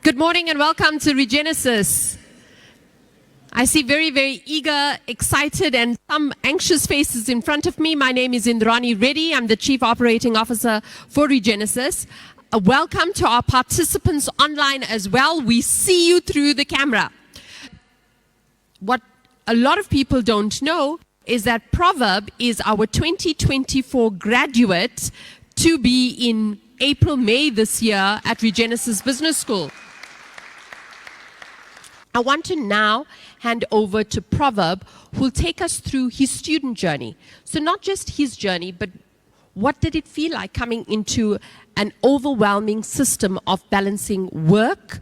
Good morning and welcome to Regenesis. I see very, very eager, excited, and some anxious faces in front of me. My name is Indrani Reddy. I'm the Chief Operating Officer for Regenesis. Welcome to our participants online as well. We see you through the camera. What a lot of people don't know is that Proverb is our 2024 graduate to be in April, May this year at Regenesys Business School. I want to now hand over to Proverb, who will take us through his student journey. So not just his journey, but what did it feel like coming into an overwhelming system of balancing work,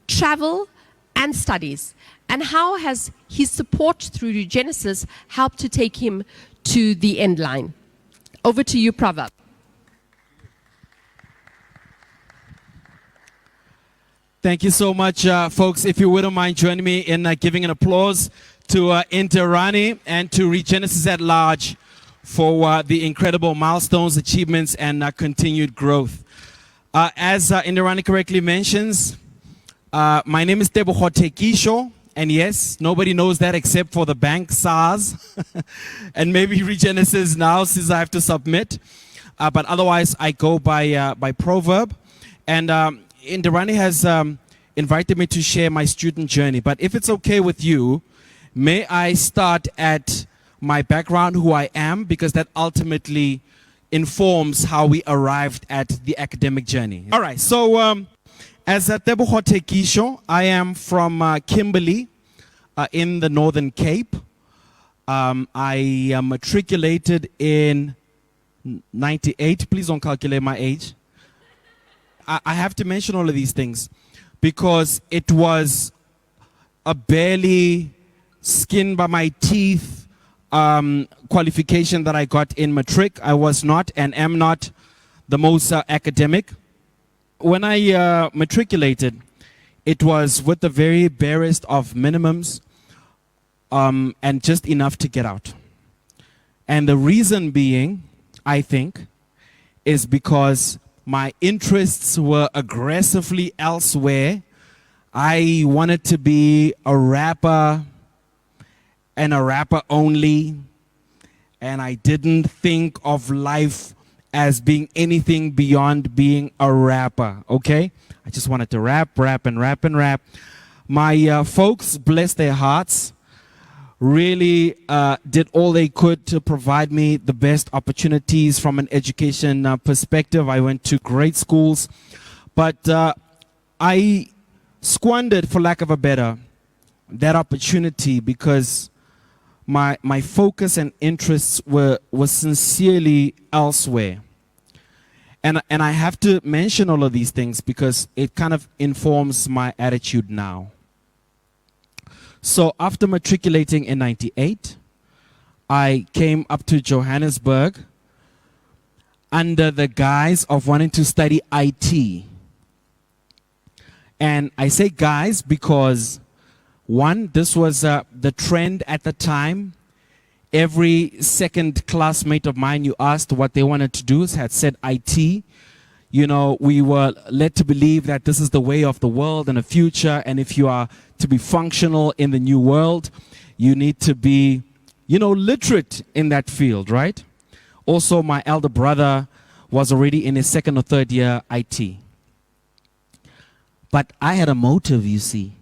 travel, and studies? And how has his support through Regenesis helped to take him to the end line? Over to you, Proverb. Thank you so much, folks. If you wouldn't mind joining me in giving an applause to Indrani and to Regenesis at large for the incredible milestones, achievements, and continued growth. As Indrani correctly mentions, my name is Tekisho, and yes, nobody knows that except for the bank, SARS, and maybe Regenesis now since I have to submit. But otherwise, I go by Proverb. And Indrani has invited me to share my student journey. But if it's okay with you, may I start at my background, who I am, because that ultimately informs how we arrived at the academic journey. All right, so as a Tekisho, I am from Kimberley in the Northern Cape. I matriculated in 98. Please don't calculate my age. I have to mention all of these things because it was a barely skin by my teeth qualification that I got in matric. I was not and am not the most academic. When I matriculated, it was with the very barest of minimums and just enough to get out. And the reason being, I think, is because my interests were aggressively elsewhere. I wanted to be a rapper and a rapper only. And I didn't think of life as being anything beyond being a rapper, okay? I just wanted to rap. My folks, bless their hearts, really did all they could to provide me the best opportunities from an education perspective. I went to great schools, but I squandered, for lack of a better, that opportunity because my focus and interests were sincerely elsewhere. And I have to mention all of these things because it kind of informs my attitude now. So after matriculating in 98, I came up to Johannesburg under the guise of wanting to study IT. And I say guys because, one, this was the trend at the time. Every second classmate of mine you asked what they wanted to do had said IT. You know, we were led to believe that this is the way of the world and the future. And if you are to be functional in the new world, you need to be, literate in that field, right? Also, my elder brother was already in his second or third year IT. But I had a motive, you see.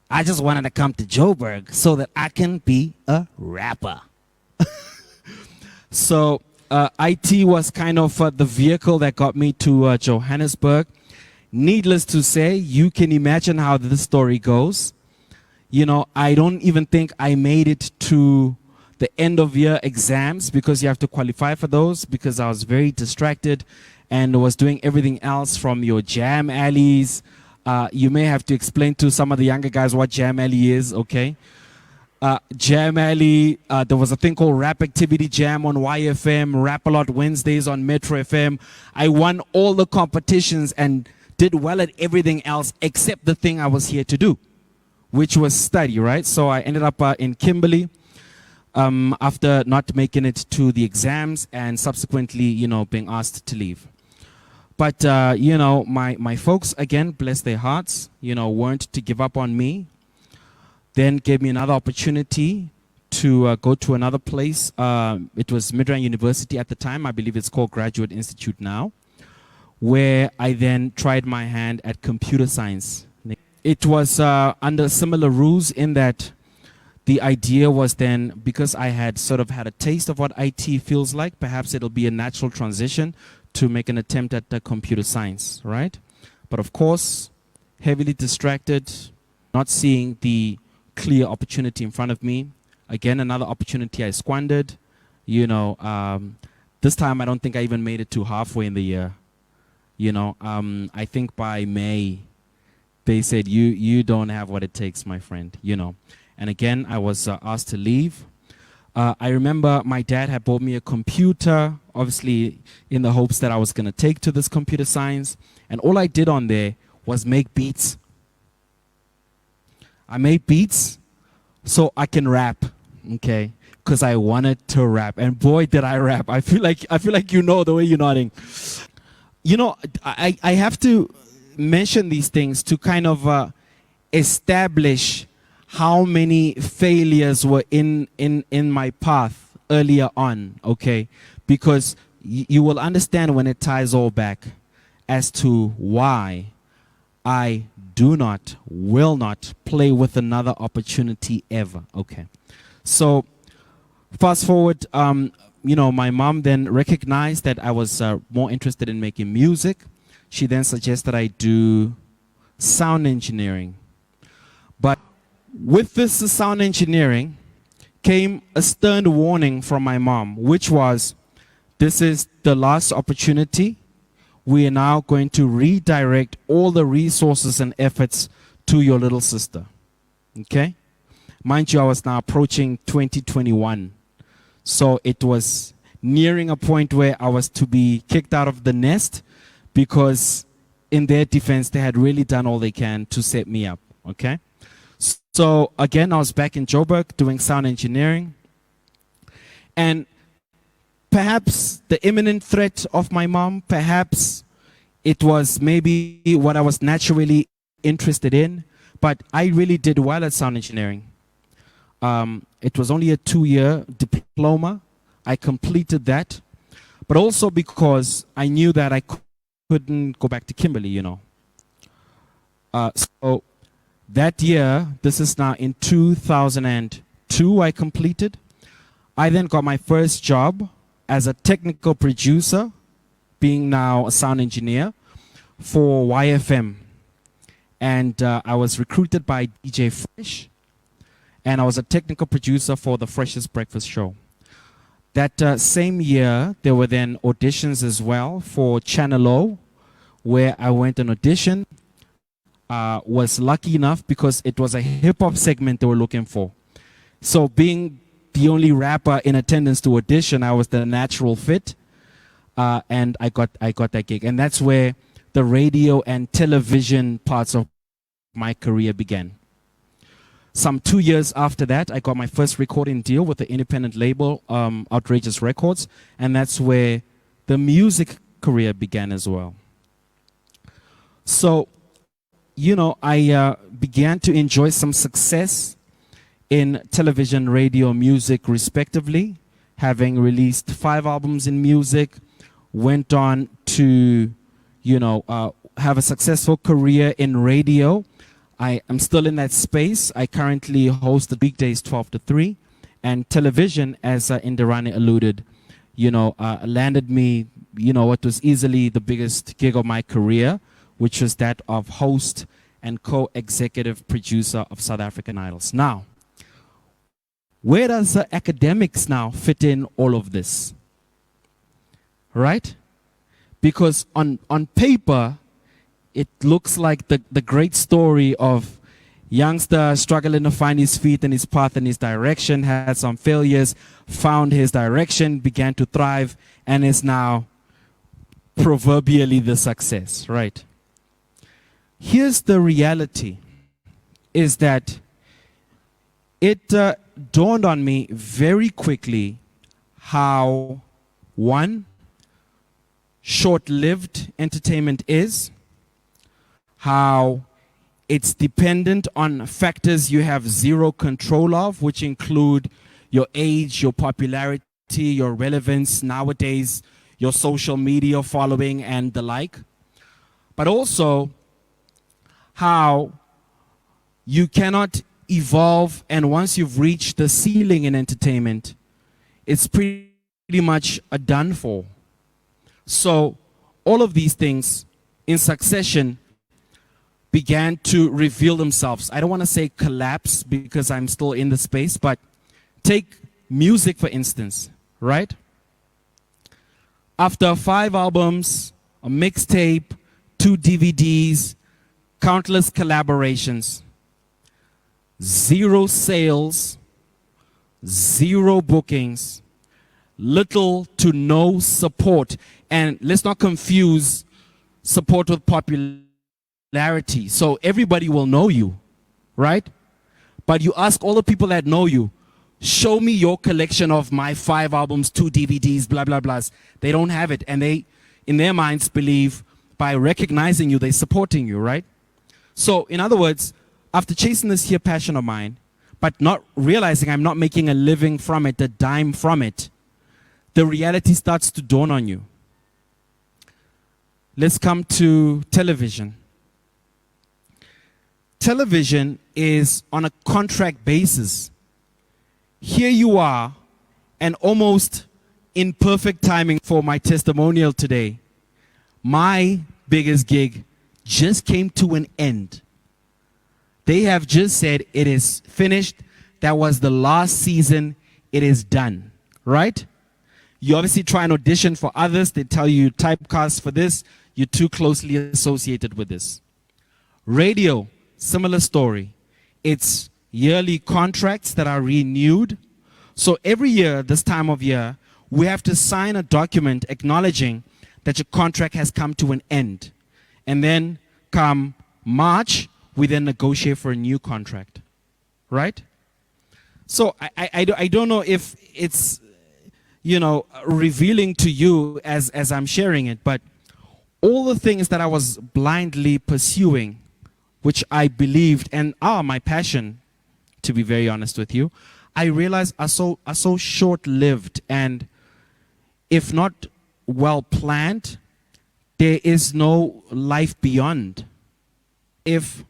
I just wanted to come to Joburg so that I can be a rapper. So IT was kind of the vehicle that got me to Johannesburg. Needless to say, you can imagine how this story goes. I don't even think I made it to the end of year exams because you have to qualify for those because I was very distracted and was doing everything else from your jam alleys. You may have to explain to some of the younger guys what jam alley is, okay? Jam Alley, there was a thing called Rap Activity Jam on YFM, Rap A Lot Wednesdays on Metro FM. I won all the competitions and did well at everything else except the thing I was here to do, which was study, right? So I ended up in Kimberley after not making it to the exams and subsequently, being asked to leave. But, my folks, again, bless their hearts, weren't to give up on me. Then gave me another opportunity to go to another place. It was Midrand University at the time. I believe it's called Graduate Institute now, where I then tried my hand at computer science. It was under similar rules in that the idea was then, because I had sort of had a taste of what IT feels like, perhaps it'll be a natural transition to make an attempt at computer science, right? But of course, heavily distracted, not seeing the clear opportunity in front of me. Again, another opportunity I squandered. This time I don't think I even made it to halfway in the year. I think by May, they said, you don't have what it takes, my friend, And again, I was asked to leave. I remember my dad had bought me a computer, obviously in the hopes that I was going to take to this computer science. And all I did on there was make beats. I made beats so I can rap, okay? Because I wanted to rap. And boy, did I rap. I feel like the way you're nodding. I have to mention these things to kind of establish how many failures were in my path earlier on, okay? Because you will understand when it ties all back as to why I will not play with another opportunity ever, okay? So fast forward, my mom then recognized that I was more interested in making music. She then suggested I do sound engineering. But with this sound engineering came a stern warning from my mom, which was, this is the last opportunity. We are now going to redirect all the resources and efforts to your little sister. Okay? Mind you, I was now approaching 2021. So it was nearing a point where I was to be kicked out of the nest because in their defense, they had really done all they can to set me up. Okay? So again, I was back in Joburg doing sound engineering. And perhaps the imminent threat of my mom, perhaps it was maybe what I was naturally interested in, but I really did well at sound engineering. It was only a 2-year diploma. I completed that, but also because I knew that I couldn't go back to Kimberley, So that year, this is now in 2002, I completed. I then got my first job as a technical producer, being now a sound engineer for YFM. And I was recruited by DJ Fresh, and I was a technical producer for the Freshest Breakfast Show. That same year, there were then auditions as well for Channel O, where I went and auditioned. Was lucky enough because it was a hip-hop segment they were looking for. So being the only rapper in attendance to audition, I was the natural fit, and I got that gig. And that's where the radio and television parts of my career began. Some 2 years after that, I got my first recording deal with the independent label, Outrageous Records, and that's where the music career began as well. So, I began to enjoy some success in television, radio, music, respectively, having released 5 albums in music, went on to, have a successful career in radio. I am still in that space. I currently host the weekdays 12 to 3, and television, as Indirani alluded, landed me, what was easily the biggest gig of my career, which was that of host and co-executive producer of South African Idols. Now, where does the academics now fit in all of this? Right? Because on paper, it looks like the great story of youngster struggling to find his feet and his path and his direction, had some failures, found his direction, began to thrive, and is now proverbially the success, right? Here's the reality, is that it dawned on me very quickly how, one, short-lived entertainment is, how it's dependent on factors you have zero control of, which include your age, your popularity, your relevance nowadays, your social media following, and the like. But also how you cannot evolve, and once you've reached the ceiling in entertainment, it's pretty much a done for. So all of these things in succession began to reveal themselves. I don't want to say collapse because I'm still in the space, but take music for instance, right? After 5 albums, a mixtape, 2 DVDs, countless collaborations, 0 sales, 0 bookings, little to no support. And let's not confuse support with popularity. So everybody will know you, right? But you ask all the people that know you, show me your collection of my 5 albums, 2 DVDs, blah, blah, blah. They don't have it. And they, in their minds, believe by recognizing you, they're supporting you, right? So in other words, after chasing this here passion of mine, but not realizing I'm not making a living from it, a dime from it, the reality starts to dawn on you. Let's come to television. Television is on a contract basis. Here you are, and almost in perfect timing for my testimonial today, my biggest gig just came to an end. They have just said it is finished. That was the last season. It is done, right? You obviously try and audition for others. They tell you typecast for this. You're too closely associated with this. Radio, similar story. It's yearly contracts that are renewed. So every year, this time of year, we have to sign a document acknowledging that your contract has come to an end. And then come March, we then negotiate for a new contract, right? So I don't know if it's, you know, revealing to you as I'm sharing it, but all the things that I was blindly pursuing, which I believed and are my passion, to be very honest with you, I realized are so short-lived, and if not well planned, there is no life beyond. If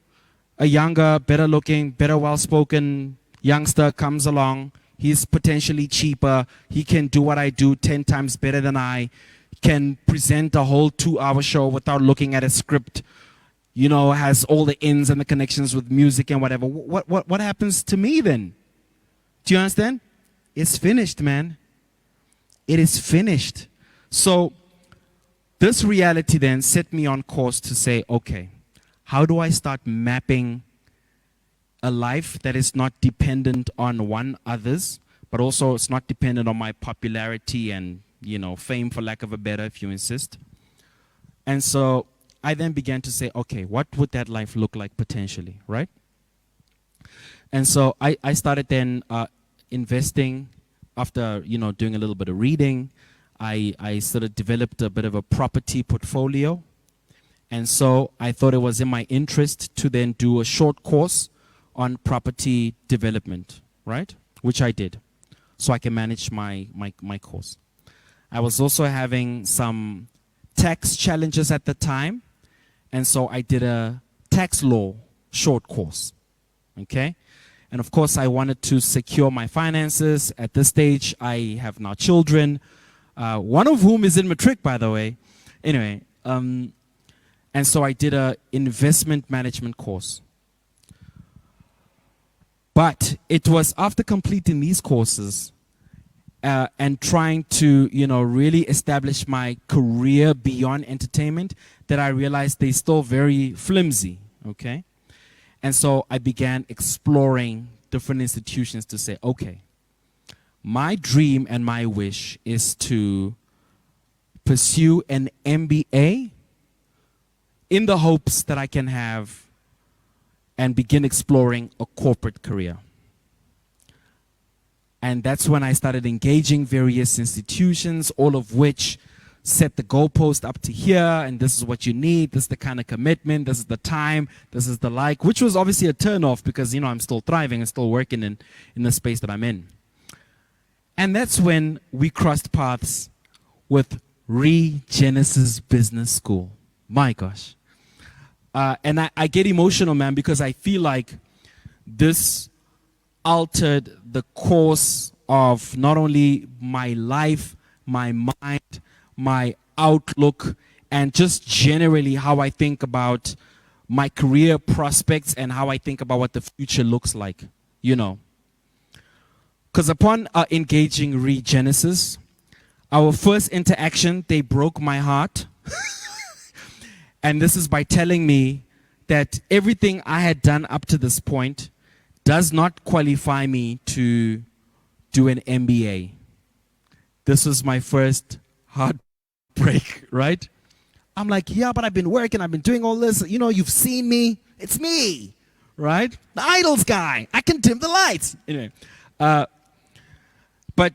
a younger, better looking, better well-spoken youngster comes along, he's potentially cheaper, he can do what I do 10 times better than I, can present a whole 2-hour show without looking at a script, you know, has all the ins and the connections with music and whatever. What happens to me then? Do you understand? It's finished, man. It is finished. So this reality then set me on course to say, okay, how do I start mapping a life that is not dependent on one others, but also it's not dependent on my popularity and, you know, fame, for lack of a better, if you insist. And so I then began to say, okay, what would that life look like potentially, right? And so I started then investing after, you know, doing a little bit of reading. I sort of developed a bit of a property portfolio. And so I thought it was in my interest to then do a short course on property development, right? Which I did, so I can manage my course. I was also having some tax challenges at the time, and so I did a tax law short course, okay? And of course, I wanted to secure my finances. At this stage, I have now children, one of whom is in matric, by the way. Anyway, and so I did a investment management course. But it was after completing these courses and trying to, you know, really establish my career beyond entertainment that I realized they're still very flimsy, okay? And so I began exploring different institutions to say, okay, my dream and my wish is to pursue an MBA in the hopes that I can have and begin exploring a corporate career. And that's when I started engaging various institutions, all of which set the goalpost up to here, and this is what you need, this is the kind of commitment, this is the time, this is the like, which was obviously a turn-off because, you know, I'm still thriving and still working in the space that I'm in. And that's when we crossed paths with Regenesys Business School. My gosh. And I get emotional, man, because I feel like this altered the course of not only my life, my mind, my outlook, and just generally how I think about my career prospects and how I think about what the future looks like, you know. Because upon engaging Regenesis, our first interaction, they broke my heart. And this is by telling me that everything I had done up to this point does not qualify me to do an MBA. This was my first heartbreak, right? I'm like, yeah, but I've been working, I've been doing all this. You know, you've seen me. It's me, right? The idols guy. I can dim the lights. Anyway, but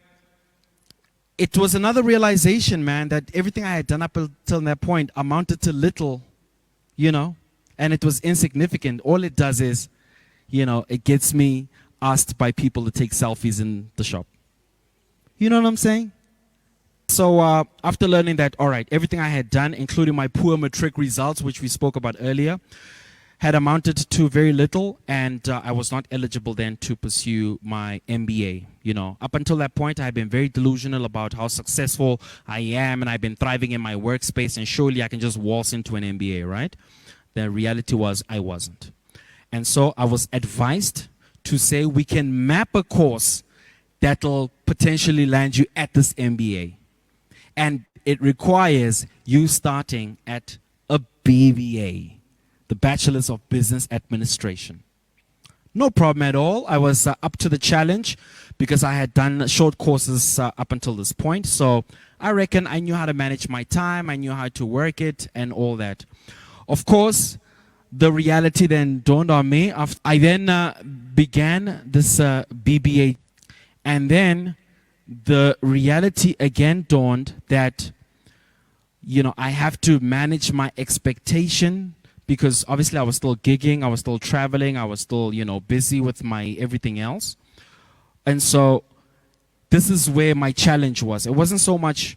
it was another realization, man, that everything I had done up until that point amounted to little, you know, and it was insignificant. All it does is, you know, it gets me asked by people to take selfies in the shop. You know what I'm saying? So after learning that, all right, everything I had done, including my poor matric results, which we spoke about earlier, had amounted to very little, and I was not eligible then to pursue my MBA. You know, up until that point, I had been very delusional about how successful I am, and I've been thriving in my workspace, and surely I can just waltz into an MBA, right? The reality was I wasn't. And so I was advised to say we can map a course that'll potentially land you at this MBA. And it requires you starting at a BBA, the Bachelors of Business Administration. No problem at all. I was up to the challenge because I had done short courses up until this point. So I reckon I knew how to manage my time. I knew how to work it and all that. Of course, the reality then dawned on me. I then began this BBA. And then the reality again dawned that, you know, I have to manage my expectation, because obviously I was still gigging, I was still traveling, I was still, you know, busy with my everything else. And so this is where my challenge was. It wasn't so much,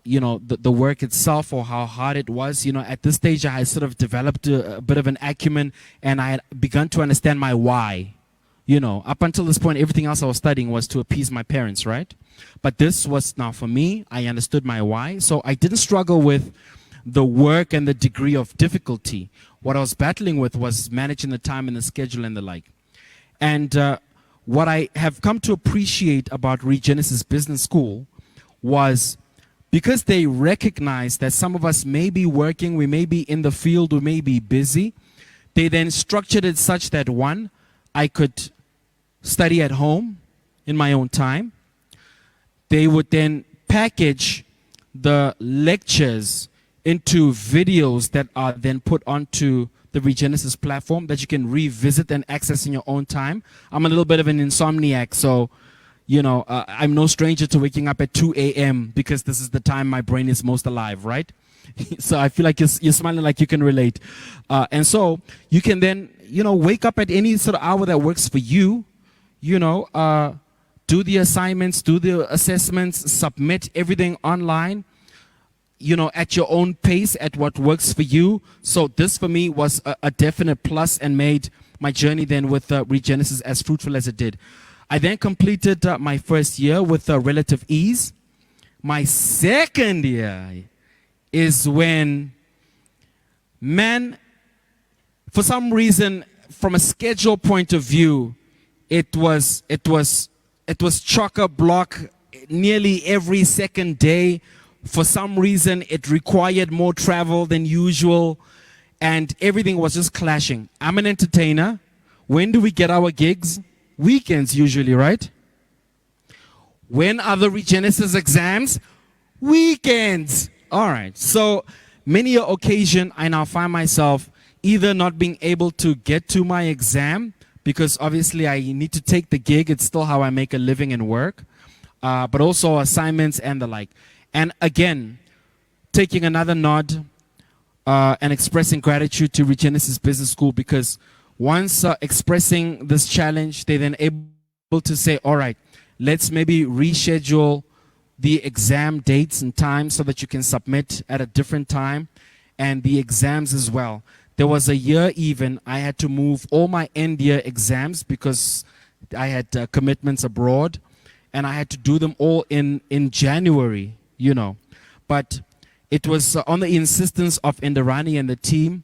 you know, the work itself or how hard it was. You know, at this stage I had sort of developed a bit of an acumen, and I had begun to understand my why. You know, up until this point, everything else I was studying was to appease my parents, right? But this was now for me. I understood my why. So I didn't struggle with the work and the degree of difficulty. What I was battling with was managing the time and the schedule and the like. And what I have come to appreciate about Regenesis Business School was, because they recognize that some of us may be working, we may be in the field, we may be busy, they then structured it such that, one, I could study at home in my own time. They would then package the lectures into videos that are then put onto the Regenesis platform that you can revisit and access in your own time. I'm a little bit of an insomniac, so, you know, I'm no stranger to waking up at 2 a.m. because this is the time my brain is most alive, right? So I feel like you're smiling like you can relate. And so you can then, you know, wake up at any sort of hour that works for you, you know, do the assignments, do the assessments, submit everything online, you know, at your own pace, at what works for you. So this for me was a definite plus and made my journey then with Regenesis as fruitful as it did. I then completed my first year with relative ease. My second year is when, man, for some reason, from a schedule point of view, it was chock-a-block nearly every second day. For some reason, it required more travel than usual, and everything was just clashing. I'm an entertainer. When do we get our gigs? Weekends usually, right? When are the Regenesis exams? Weekends. All right. So many an occasion, I now find myself either not being able to get to my exam, because obviously I need to take the gig. It's still how I make a living and work, but also assignments and the like. And again, taking another nod and expressing gratitude to Regenesis Business School, because once expressing this challenge, they then able to say, all right, let's maybe reschedule the exam dates and times so that you can submit at a different time, and the exams as well. There was a year even I had to move all my end year exams because I had commitments abroad, and I had to do them all in January, you know. But it was on the insistence of Indrani and the team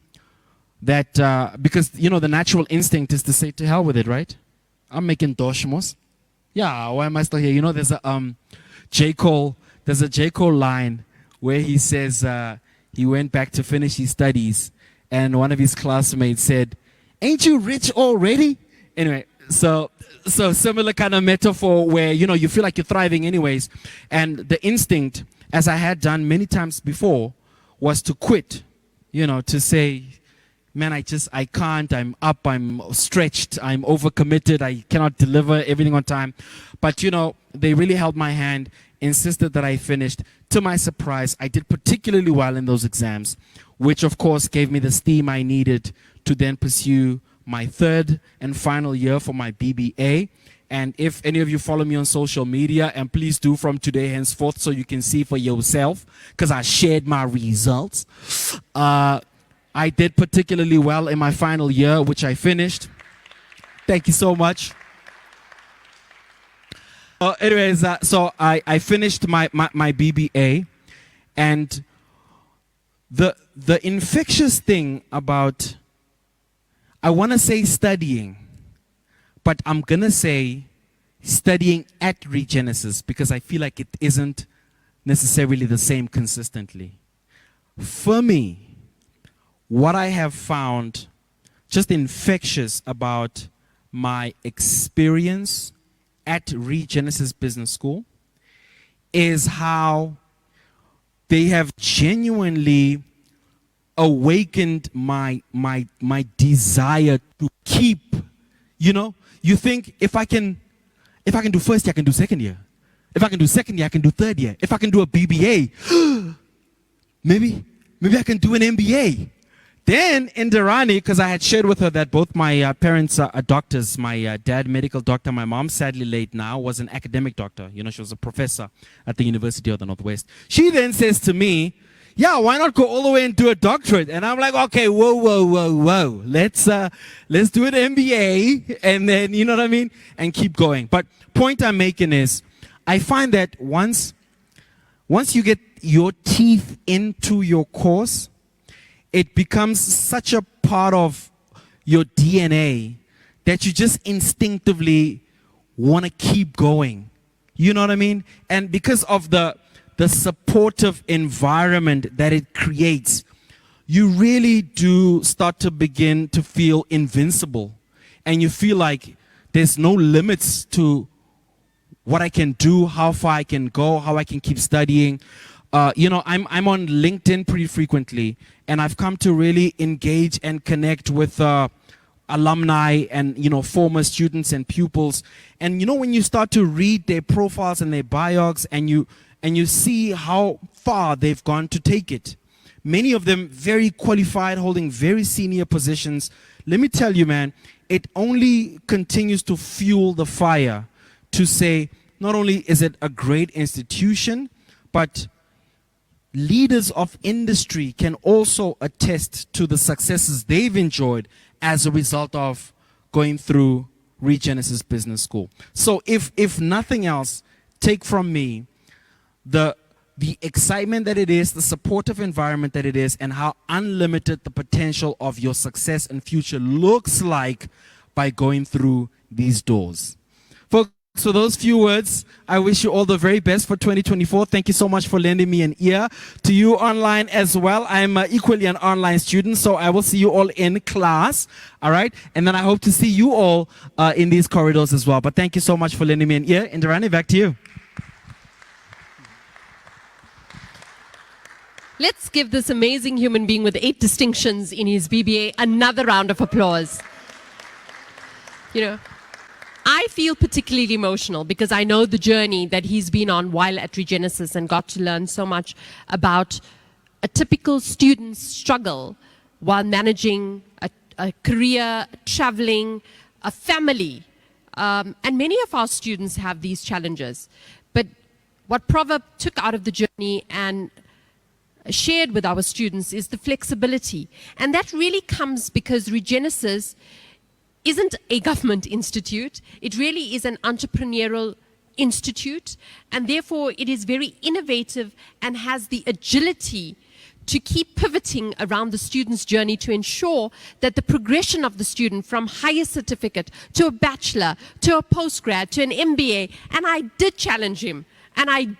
that, because, you know, the natural instinct is to say, to hell with it, right? I'm making doshmos. Yeah, why am I still here? You know, there's a J. Cole line where he says he went back to finish his studies, and one of his classmates said, ain't you rich already? Anyway, so similar kind of metaphor where, you know, you feel like you're thriving anyways. And the instinct, as I had done many times before, was to quit, you know, to say, man, I can't, I'm up, I'm stretched, I'm overcommitted, I cannot deliver everything on time. But, you know, they really held my hand, insisted that I finished. To my surprise, I did particularly well in those exams, which of course gave me the steam I needed to then pursue my third and final year for my BBA. And if any of you follow me on social media, and please do from today henceforth so you can see for yourself, because I shared my results. I did particularly well in my final year, which I finished. Thank you so much. Anyways, so I finished my BBA, and the infectious thing about, I want to say studying, but I'm going to say studying at Regenesis, because I feel like it isn't necessarily the same consistently. For me, what I have found just infectious about my experience at Regenesis Business School is how they have genuinely awakened my desire to keep, you know, you think if I can do first year, I can do second year. If I can do second year, I can do third year. If I can do a BBA, maybe I can do an MBA. Then Indrani, because I had shared with her that both my parents are doctors, my dad medical doctor, my mom sadly late now was an academic doctor. You know, she was a professor at the University of the Northwest. She then says to me, yeah, why not go all the way and do a doctorate? And I'm like, okay, whoa. Let's do an MBA, and then, you know what I mean? And keep going. But point I'm making is, I find that once you get your teeth into your course, it becomes such a part of your DNA that you just instinctively want to keep going. You know what I mean? And because of the supportive environment that it creates, you really do start to begin to feel invincible. And you feel like there's no limits to what I can do, how far I can go, how I can keep studying. You know, I'm on LinkedIn pretty frequently, and I've come to really engage and connect with alumni and, you know, former students and pupils. And, you know, when you start to read their profiles and their bios, and you see how far they've gone to take it, many of them very qualified, holding very senior positions. Let me tell you, man, it only continues to fuel the fire to say, not only is it a great institution, but leaders of industry can also attest to the successes they've enjoyed as a result of going through Regenesis Business School. So if nothing else, take from me the excitement that it is, the supportive environment that it is, and how unlimited the potential of your success and future looks like by going through these doors. Folks, so those few words, I wish you all the very best for 2024. Thank you so much for lending me an ear. To you online as well, I'm equally an online student, so I will see you all in class, all right? And then I hope to see you all in these corridors as well. But thank you so much for lending me an ear. Indrani, back to you. Let's give this amazing human being with 8 distinctions in his BBA another round of applause. You know, I feel particularly emotional because I know the journey that he's been on while at Regenesis and got to learn so much about a typical student's struggle while managing a career, traveling, a family. And many of our students have these challenges. But what Proverb took out of the journey and shared with our students is the flexibility. And that really comes because Regenesis isn't a government institute. It really is an entrepreneurial institute, and therefore it is very innovative and has the agility to keep pivoting around the student's journey to ensure that the progression of the student from higher certificate to a bachelor, to a postgrad, to an MBA, and I did challenge him. And I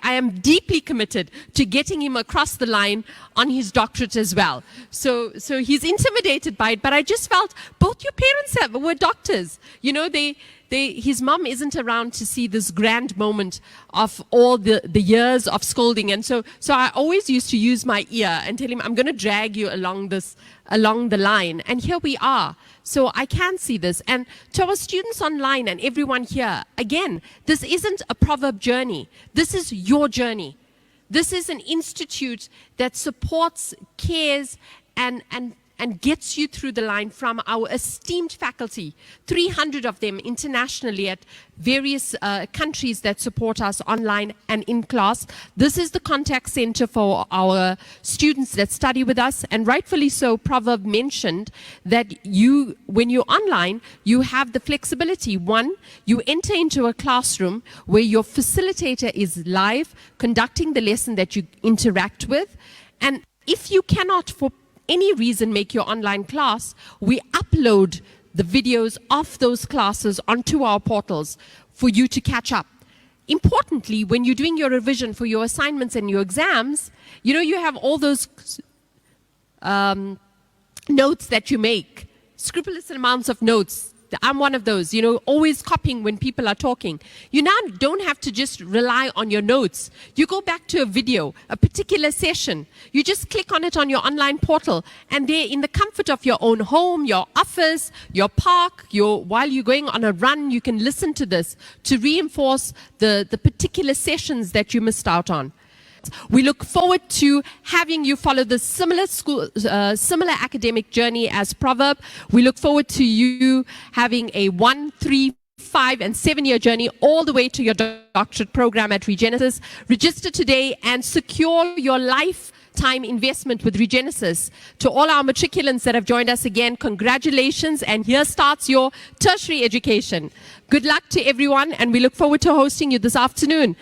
am deeply committed to getting him across the line on his doctorate as well. So he's intimidated by it, but I just felt both your parents were doctors. You know, his mom isn't around to see this grand moment of all the years of scolding. And so I always used to use my ear and tell him, I'm going to drag you along the line. And here we are. So I can see this. And to our students online and everyone here, again, this isn't a Proverb journey. This is your journey. This is an institute that supports, cares, and gets you through the line from our esteemed faculty, 300 of them internationally at various countries that support us online and in class. This is the contact center for our students that study with us, and rightfully so, Proverb mentioned that when you're online, you have the flexibility. One, you enter into a classroom where your facilitator is live, conducting the lesson that you interact with, and if you cannot, for any reason, make your online class, we upload the videos of those classes onto our portals for you to catch up. Importantly, when you're doing your revision for your assignments and your exams, you know, you have all those notes that you make, scrupulous amounts of notes. I'm one of those, you know, always copying when people are talking. You now don't have to just rely on your notes. You go back to a video, a particular session. You just click on it on your online portal, and there in the comfort of your own home, your office, your park, while you're going on a run, you can listen to this to reinforce the particular sessions that you missed out on. We look forward to having you follow the similar academic journey as Proverb. We look forward to you having a 1, 3, 5, and 7-year journey all the way to your doctorate program at Regenesis. Register today and secure your lifetime investment with Regenesis. To all our matriculants that have joined us again, congratulations, and here starts your tertiary education. Good luck to everyone, and we look forward to hosting you this afternoon.